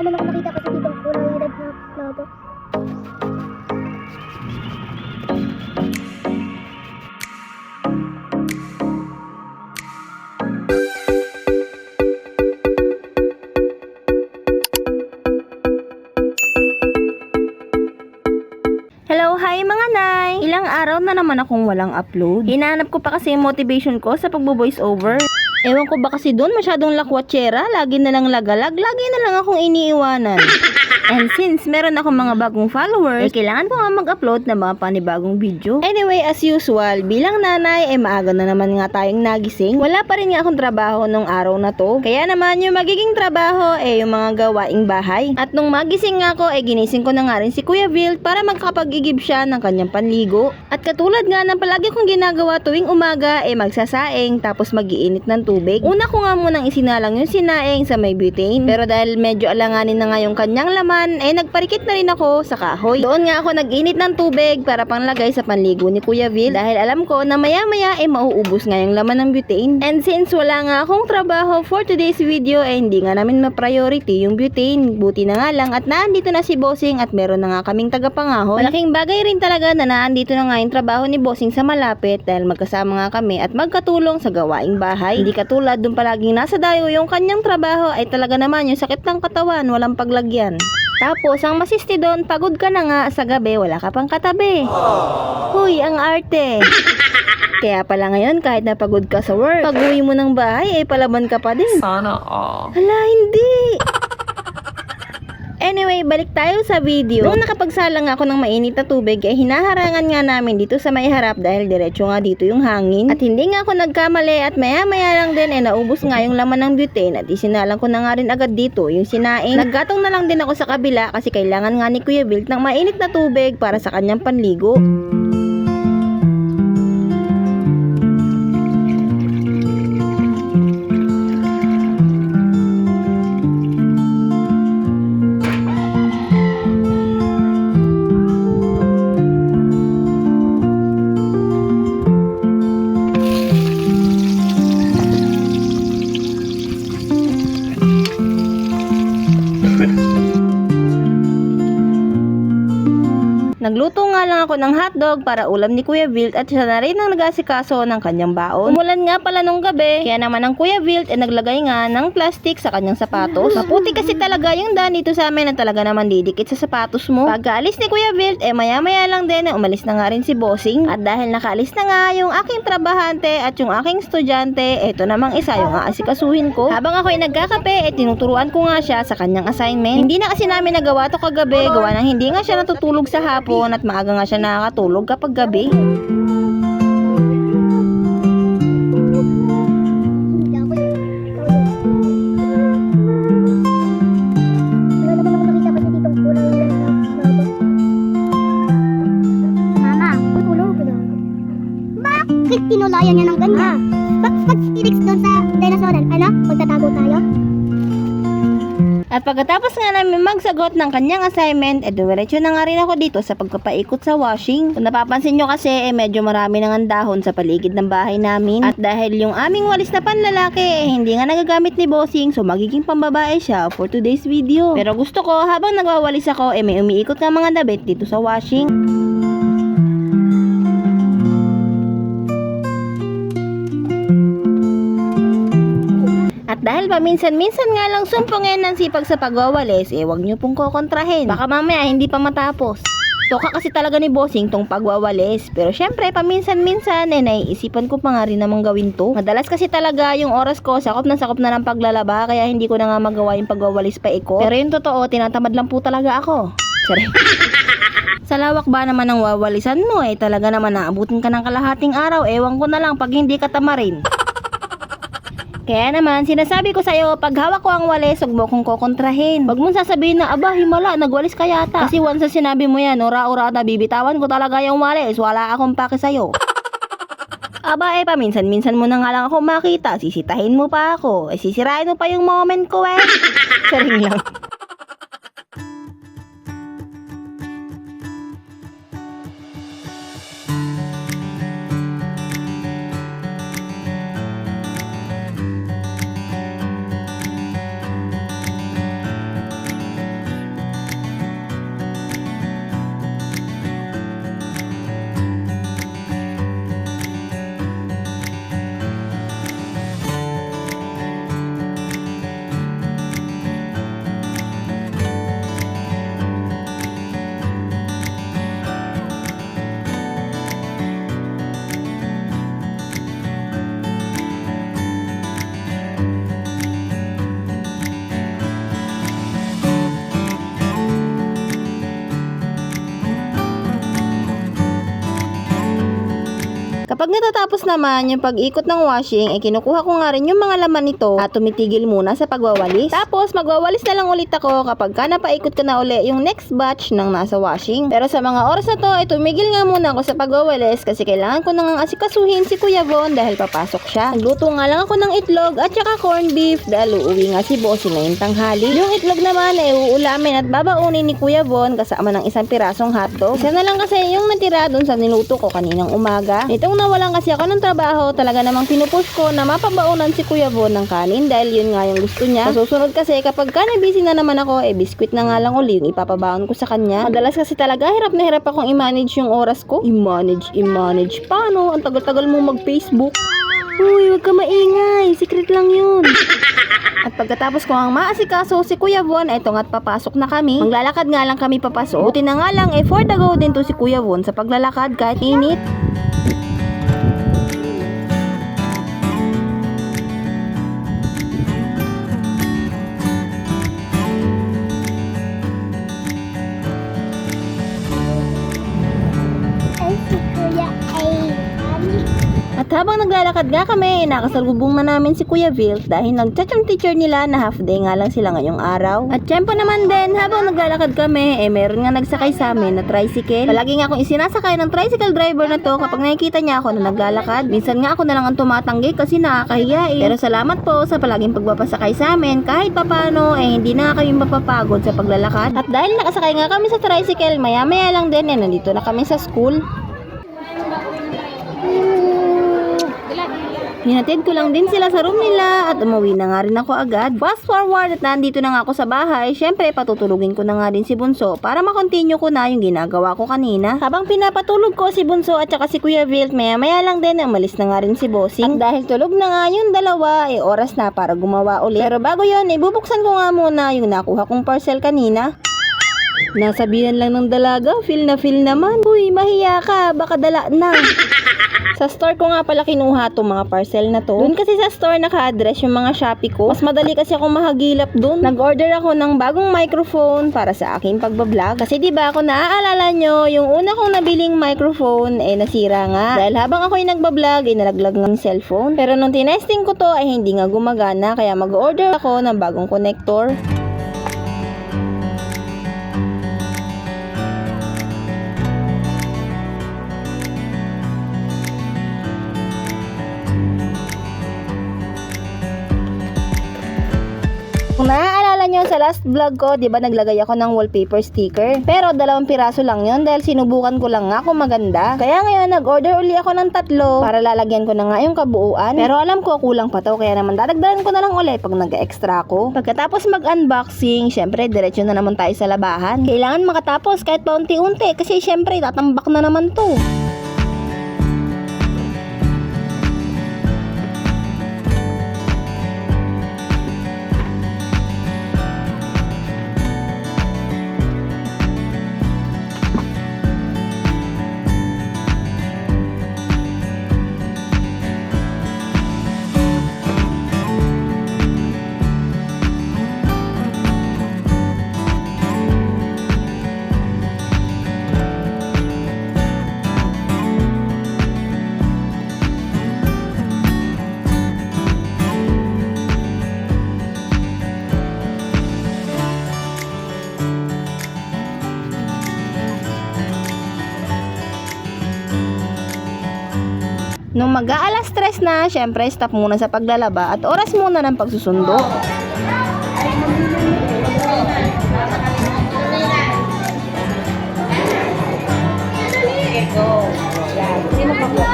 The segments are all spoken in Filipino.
naman ako nakita kasi dito kulay red na logo. Hello, hi mga nay! Ilang araw na naman akong walang upload. Hinahanap ko pa kasi yung motivation ko sa pagbo-voice over. Ewan ko ba kasi doon masyadong lakwatsera, lagi na lang lagalag, lagi na lang akong iniiwanan. And since meron akong mga bagong followers, kailangan ko nga mag-upload ng mga panibagong video. Anyway, as usual, bilang nanay, maaga na naman nga tayong nagising. Wala pa rin nga akong trabaho nung araw na to. Kaya naman yung magiging trabaho, yung mga gawaing bahay. At nung magising nga ako, ginising ko na nga rin si Kuya Vil para magkapag-igib siya ng kanyang panligo. At katulad nga ng palagi kong ginagawa tuwing umaga, magsasaing tapos mag-iinit ng tubig. Una ko nga munang isinalang yung sinaing sa may butane. Pero dahil medyo alanganin na nga yung kanyang laman, nagparikit na rin ako sa kahoy. Doon nga ako nag-init ng tubig para panglagay sa panligo ni Kuya Vil dahil alam ko na maya-maya mauubos nga yung laman ng butane. And since wala nga akong trabaho for today's video, hindi nga namin ma-priority yung butane. Buti na nga lang at naandito na si Bossing at meron na nga kaming tagapangahon. Malaking bagay rin talaga na naandito na nga yung trabaho ni Bossing sa malapit dahil magkasama nga kami at magkatulong sa gawaing bahay. Hindi katulad dun palaging nasa dayo yung kanyang trabaho ay talaga naman yung sakit ng katawan, walang paglagyan. Tapos, ang masisti doon, pagod ka na nga sa gabi, wala ka pang katabi. Huy, ang arte. Kaya pala ngayon, kahit napagod ka sa work, pag uwi mo ng bahay, palaban ka pa din. Sana all. Hala, hindi. Anyway, balik tayo sa video. Nung nakapagsalang ako ng mainit na tubig, hinaharangan nga namin dito sa may harap dahil diretso nga dito yung hangin. At hindi nga ako nagkamali at maya-maya lang din naubos nga yung laman ng butane at isinalang ko na nga rin agad dito yung sinaing. Naggatong na lang din ako sa kabila kasi kailangan nga ni Kuya Vil ng mainit na tubig para sa kanyang panligo. Nagluto nga lang ako ng hotdog para ulam ni Kuya Vil at siya na rin ang nag-asikaso ng kanyang baon. Umulan nga pala nung gabi, kaya naman ang Kuya Vil naglagay nga ng plastic sa kanyang sapatos. Maputi kasi talaga yung daan dito sa amin na talaga naman didikit sa sapatos mo. Pagkaalis ni Kuya Vil, maya-maya lang din umalis na nga rin si Bossing. At dahil nakaalis na nga yung aking trabahante at yung aking estudyante, eto namang isa yung aasikasuhin ko. Habang ako nagkakape, tinuturuan ko nga siya sa kanyang assignment. Hindi na kasi namin nagawa to kagabi, gawa ng hindi nga siya natutulog sa hapon at maaga nga siya nakakatulog kapag gabi. Wala naman ako nakita kasi dito kulay red na logo. Mama, tulong ko daw. Bakit tinulayan niya ng ganyan? Pag-stilix doon sa dinosauran, magtatago tayo? At pagkatapos nga namin magsagot ng kanyang assignment, dumiretso na nga rin ako dito sa pagpapaikot sa washing. Kung napapansin nyo kasi, medyo marami nang dahon sa paligid ng bahay namin. At dahil yung aming walis na panlalaki, hindi nga nagagamit ni Bossing, so magiging pambabae siya for today's video. Pero gusto ko, habang nagwawalis ako, may umiikot nga mga damit dito sa washing. At dahil paminsan-minsan nga lang sumpungin ng sipag sa pagwawalis, wag nyo pong kokontrahin. Baka mamaya hindi pa matapos. Toka kasi talaga ni Bossing tong pagwawalis. Pero syempre, paminsan-minsan, naiisipan ko pa nga rin namang gawin to. Madalas kasi talaga yung oras ko, sakop na ng paglalaba, kaya hindi ko na nga magawa yung pagwawalis pa ikot. Pero yung totoo, tinatamad lang po talaga ako. Sorry. Sa lawak ba naman ng wawalisan mo, talaga naman naabutin ka ng kalahating araw, ewan ko na lang pag hindi ka tamarin. Kaya naman, sinasabi ko sa'yo, pag hawak ko ang walis, huwag mo kong kokontrahin. Huwag mong sasabihin na, aba, himala, nagwalis ka yata. Kasi once na sinabi mo yan, ura-ura na bibitawan ko talaga yung walis, wala akong pake sa'yo. Aba, paminsan-minsan mo na nga lang ako makita, sisitahin mo pa ako, sisirain mo pa yung moment ko Saring lang. Kapag natatapos naman yung pag-ikot ng washing, kinukuha ko nga rin yung mga laman nito at tumitigil muna sa pagwawalis. Tapos magwawalis na lang ulit ako kapag napaikot ko na uli yung next batch ng nasa washing. Pero sa mga oras na to, tumigil nga muna ako sa pagwawalis kasi kailangan ko nang asikasuhin si Kuya Von dahil papasok siya. Nagluto nga lang ako ng itlog at saka corned beef dahil uuwi nga si Bossing ngayong tanghali. Yung itlog naman ay uulamin at babaunin ni Kuya Von kasama ng isang pirasong hotdog. Isa na lang kasi yung natira dun sa niluto ko kaninang umaga. Nitong nawalan kasi ako ng trabaho, talaga namang pinupush ko na mapabaunan si Kuya Von ng kanin dahil yun nga yung gusto niya. Sa susunod kasi kapag busy na naman ako, biskwit na nga lang uli yung ipapabaon ko sa kanya. Madalas kasi talaga hirap na hirap akong i-manage yung oras ko. I-manage. Paano? Ang tagal-tagal mo mag-Facebook. Uy, huwag ka maingay. Secret lang yun. At pagkatapos ko ang maasikaso si Kuya Von, eto nga't papasok na kami. Maglalakad nga lang kami papasok. Buti na nga lang, for the go din to si Kuya Von sa paglalakad kahit init. Ay, si Kuya ay At habang naglalakad nga kami, nakasalubong na namin si Kuya Vilt dahil nag-chat yung teacher nila na half day nga lang sila ngayong araw. At syempre naman din, habang naglalakad kami, meron nga nagsakay sa amin na tricycle. Palagi nga akong isinasakay ng tricycle driver na to kapag nakikita niya ako na naglalakad. Minsan nga ako na lang ang tumatanggi kasi nakakahiya eh. Pero salamat po sa palaging pagpapasakay sa amin kahit papano hindi na kami mapapagod sa paglalakad. At dahil nakasakay nga kami sa tricycle, maya-maya lang din nandito na kami sa school. Hinatid ko lang din sila sa room nila at umuwi na nga rin ako agad. Fast forward at nandito na nga ako sa bahay. Syempre patutulugin ko na nga din si Bunso para makontinue ko na yung ginagawa ko kanina. Habang pinapatulog ko si Bunso at saka si Kuya Vilt, maya lang din umalis na nga rin si Bossing. At dahil tulog na nga yung dalawa, oras na para gumawa ulit. Pero bago yun, ibubuksan ko nga muna yung nakuha kong parcel kanina. Nasabihan lang ng dalaga, feel naman. Uy, mahiya ka, baka dala na. Sa store ko nga pala kinuha itong mga parcel na to. Doon kasi sa store naka-address yung mga Shopee ko. Mas madali kasi akong mahagilap doon. Nag-order ako ng bagong microphone para sa aking pagbablog. Kasi diba ako naaalala nyo, yung una kong nabiling microphone nasira nga. Dahil habang ako'y nagbablog nalaglag ng cellphone. Pero nung tinesting ko to hindi nga gumagana. Kaya mag-order ako ng bagong connector. Kung naaalala nyo sa last vlog ko, di ba naglagay ako ng wallpaper sticker? Pero 2 piraso lang yun dahil sinubukan ko lang nga kung maganda. Kaya ngayon nag-order uli ako ng 3 para lalagyan ko na nga yung kabuuan. Pero alam ko kulang pa to kaya naman dadagdagan ko na lang uli pag nag-extra ko. Pagkatapos mag-unboxing, syempre diretso na naman tayo sa labahan. Kailangan makatapos kahit paunti-unti kasi syempre tatambak na naman to. Nung mag-aalas 3 na, syempre stop muna sa paglalaba at oras muna ng pagsusundo. Sino pa po?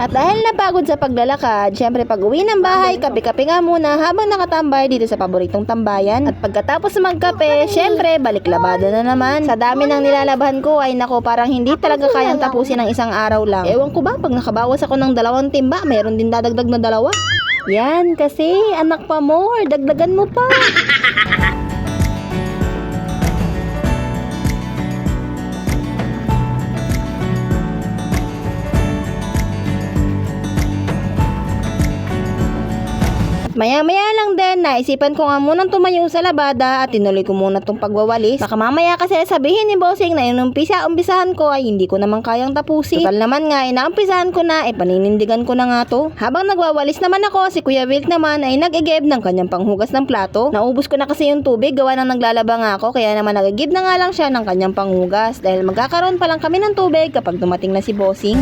At dahil napagod sa paglalakad, syempre pag uwi ng bahay, kape-kape nga muna habang nakatambay dito sa paboritong tambayan. At pagkatapos magkape, syempre balik labada na naman. Sa dami ng nilalabahan ko ay nako parang hindi talaga kayang tapusin ng isang araw lang. Ewan ko ba, pag nakabawas ako ng 2 timba, mayroon din dadagdag na 2. Yan, kasi anak pa more, dagdagan mo pa. Maya-maya lang din, ayan, naisipan ko nga munang tumayo sa labada at tinuloy ko muna tong pagwawalis. Baka mamaya kasi sabihin ni bossing na umpisahan ko ay hindi ko naman kayang tapusin. Total naman nga, naumpisahan ko na, paninindigan ko na nga to. Habang nagwawalis naman ako, si Kuya Wilk naman ay nag-igib ng kanyang panghugas ng plato. Naubos ko na kasi yung tubig, gawa ng naglalaba nga ako, kaya naman nag-igib na nga lang siya ng kanyang panghugas dahil magkakaroon pa lang kami ng tubig kapag dumating na si bossing.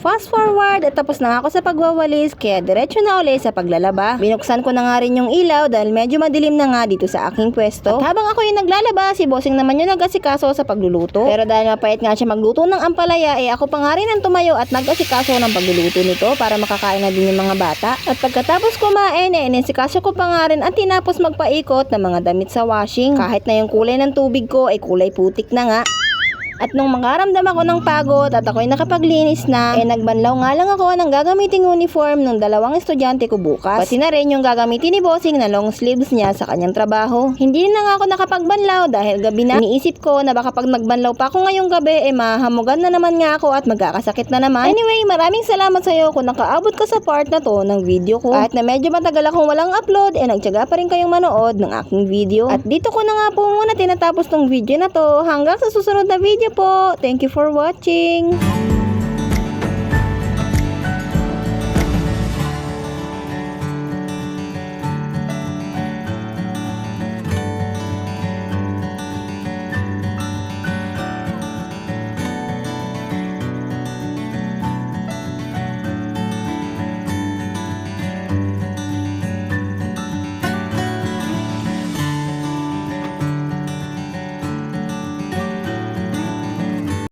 Fast forward at tapos na ako sa pagwawalis kaya diretso na ulit sa paglalaba. Binuksan ko na nga rin yung ilaw dahil medyo madilim na nga dito sa aking pwesto. At habang ako yung naglalaba, si bossing naman yung nag-asikaso sa pagluluto. Pero dahil mapait nga siya magluto ng ampalaya, ako pa nga rin ang tumayo at nag-asikaso ng pagluluto nito para makakain na din yung mga bata. At pagkatapos kumain, inisikaso ko pa nga rin at tinapos magpaikot ng mga damit sa washing. Kahit na yung kulay ng tubig ko ay kulay putik na nga. At nung makaramdam ako ng pagod at ako'y nakapaglinis na, nagbanlaw nga lang ako ng gagamiting uniform ng dalawang estudyante ko bukas. Pati na rin yung gagamitin ni bossing na long sleeves niya sa kanyang trabaho. Hindi na nga ako nakapagbanlaw dahil gabi na. Iniisip ko na baka pag nagbanlaw pa ako ngayong gabi, mahamugan na naman nga ako at magkakasakit na naman. Anyway, maraming salamat sa iyo kung nakaabot ka sa part na to ng video ko. Kahit na medyo matagal akong walang upload, nagtiyaga pa rin kayong manood ng aking video. At dito ko na nga po muna tinatapos tong video na to. Hanggang sa susunod na video po. Thank you for watching.